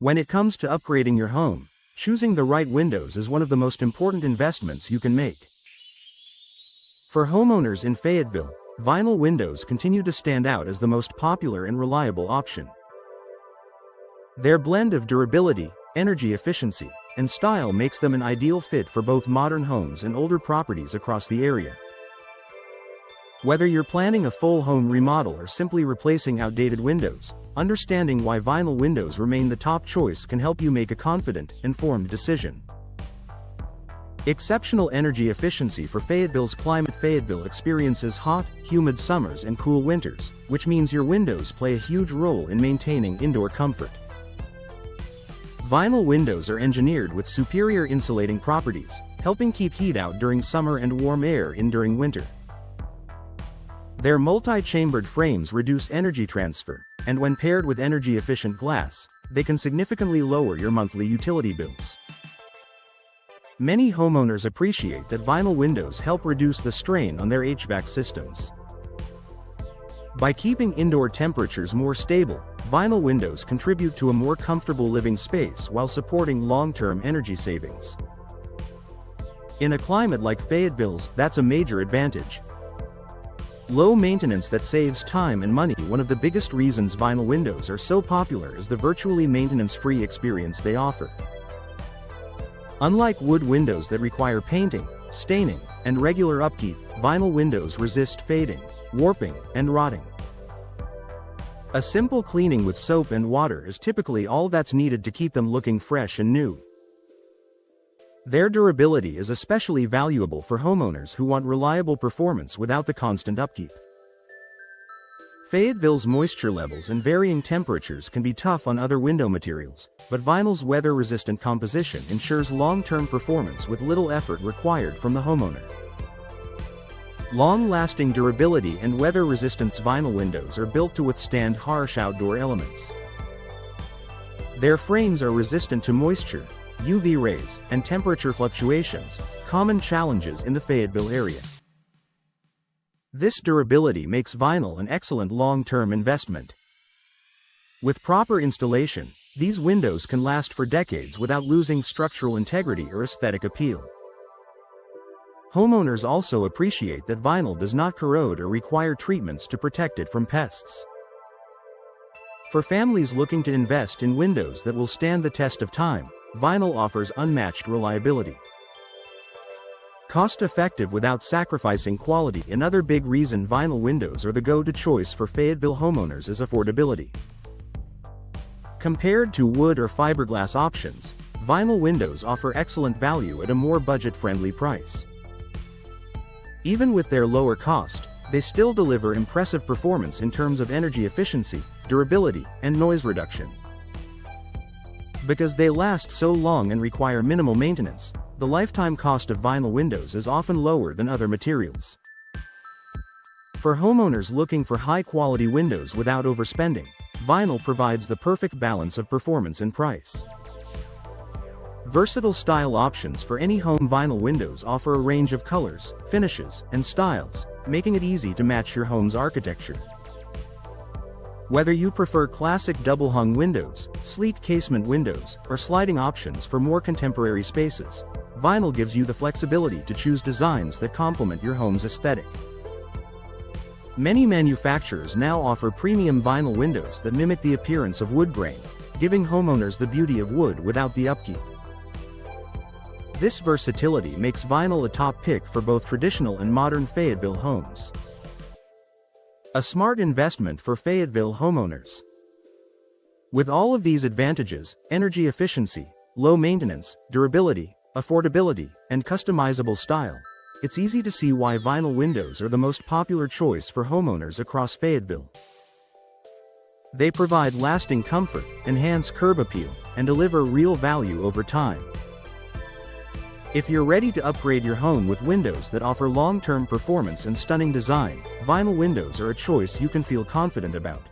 When it comes to upgrading your home, choosing the right windows is one of the most important investments you can make. For homeowners in Fayetteville, vinyl windows continue to stand out as the most popular and reliable option. Their blend of durability, energy efficiency, and style makes them an ideal fit for both modern homes and older properties across the area. Whether you're planning a full home remodel or simply replacing outdated windows, understanding why vinyl windows remain the top choice can help you make a confident, informed decision. Exceptional energy efficiency for Fayetteville's climate. Fayetteville experiences hot, humid summers and cool winters, which means your windows play a huge role in maintaining indoor comfort. Vinyl windows are engineered with superior insulating properties, helping keep heat out during summer and warm air in during winter. Their multi-chambered frames reduce energy transfer, and when paired with energy-efficient glass, they can significantly lower your monthly utility bills. Many homeowners appreciate that vinyl windows help reduce the strain on their HVAC systems. By keeping indoor temperatures more stable, vinyl windows contribute to a more comfortable living space while supporting long-term energy savings. In a climate like Fayetteville's, that's a major advantage. Low maintenance that saves time and money. One of the biggest reasons vinyl windows are so popular is the virtually maintenance-free experience they offer. Unlike wood windows that require painting, staining, and regular upkeep, vinyl windows resist fading, warping, and rotting. A simple cleaning with soap and water is typically all that's needed to keep them looking fresh and new. Their durability is especially valuable for homeowners who want reliable performance without the constant upkeep. Fayetteville's moisture levels and varying temperatures can be tough on other window materials, but vinyl's weather-resistant composition ensures long-term performance with little effort required from the homeowner. Long-lasting durability and weather resistance. Vinyl windows are built to withstand harsh outdoor elements. Their frames are resistant to moisture, UV rays, and temperature fluctuations, common challenges in the Fayetteville area. This durability makes vinyl an excellent long-term investment. With proper installation, these windows can last for decades without losing structural integrity or aesthetic appeal. Homeowners also appreciate that vinyl does not corrode or require treatments to protect it from pests. For families looking to invest in windows that will stand the test of time, vinyl offers unmatched reliability. Cost-effective without sacrificing quality. Another big reason vinyl windows are the go-to choice for Fayetteville homeowners is affordability. Compared to wood or fiberglass options, vinyl windows offer excellent value at a more budget-friendly price. Even with their lower cost, they still deliver impressive performance in terms of energy efficiency, durability, and noise reduction. Because they last so long and require minimal maintenance, the lifetime cost of vinyl windows is often lower than other materials. For homeowners looking for high-quality windows without overspending, vinyl provides the perfect balance of performance and price. Versatile style options for any home. Vinyl windows offer a range of colors, finishes, and styles, making it easy to match your home's architecture. Whether you prefer classic double-hung windows, sleek casement windows, or sliding options for more contemporary spaces, vinyl gives you the flexibility to choose designs that complement your home's aesthetic. Many manufacturers now offer premium vinyl windows that mimic the appearance of wood grain, giving homeowners the beauty of wood without the upkeep. This versatility makes vinyl a top pick for both traditional and modern Fayetteville homes. A smart investment for Fayetteville homeowners. With all of these advantages, energy efficiency, low maintenance, durability, affordability, and customizable style, it's easy to see why vinyl windows are the most popular choice for homeowners across Fayetteville. They provide lasting comfort, enhance curb appeal, and deliver real value over time. If you're ready to upgrade your home with windows that offer long-term performance and stunning design, vinyl windows are a choice you can feel confident about.